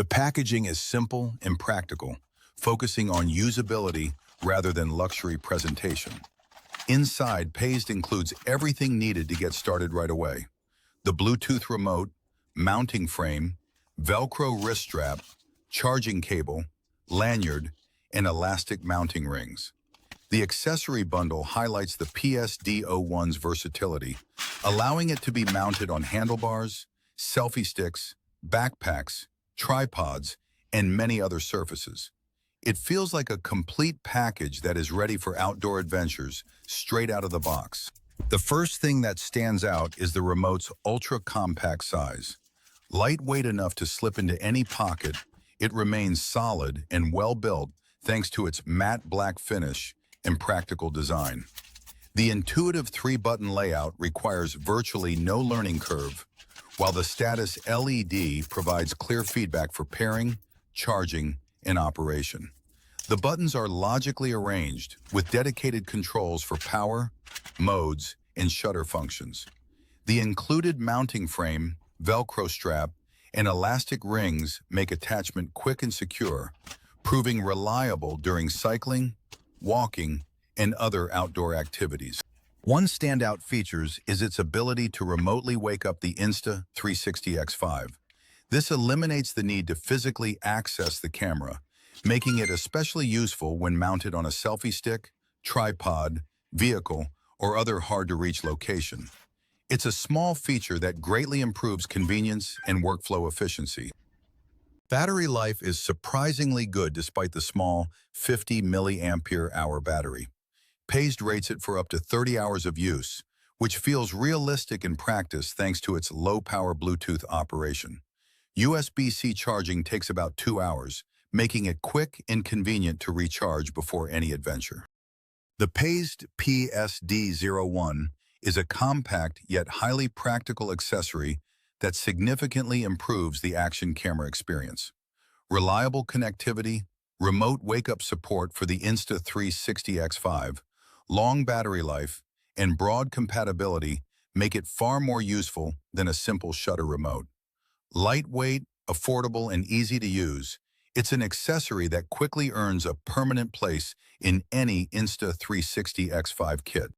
The packaging is simple and practical, focusing on usability rather than luxury presentation. Inside, Pazed includes everything needed to get started right away. The Bluetooth remote, mounting frame, Velcro wrist strap, charging cable, lanyard, and elastic mounting rings. The accessory bundle highlights the PSD-01's versatility, allowing it to be mounted on handlebars, selfie sticks, backpacks, tripods, and many other surfaces. It feels like a complete package that is ready for outdoor adventures straight out of the box. The first thing that stands out is the remote's ultra-compact size. Lightweight enough to slip into any pocket, it remains solid and well-built thanks to its matte black finish and practical design. The intuitive three-button layout requires virtually no learning curve, while the status LED provides clear feedback for pairing, charging, and operation. The buttons are logically arranged with dedicated controls for power, modes, and shutter functions. The included mounting frame, Velcro strap, and elastic rings make attachment quick and secure, proving reliable during cycling, walking, and other outdoor activities. One standout feature is its ability to remotely wake up the Insta360 X5. This eliminates the need to physically access the camera, making it especially useful when mounted on a selfie stick, tripod, vehicle, or other hard-to-reach location. It's a small feature that greatly improves convenience and workflow efficiency. Battery life is surprisingly good despite the small 50 mAh battery. Pazed rates it for up to 30 hours of use, which feels realistic in practice thanks to its low-power Bluetooth operation. USB-C charging takes about 2 hours, making it quick and convenient to recharge before any adventure. The Pazed PSD-01 is a compact yet highly practical accessory that significantly improves the action camera experience. Reliable connectivity, remote wake-up support for the Insta360 X5, long battery life, and broad compatibility make it far more useful than a simple shutter remote. Lightweight, affordable, and easy to use, it's an accessory that quickly earns a permanent place in any Insta360 X5 kit.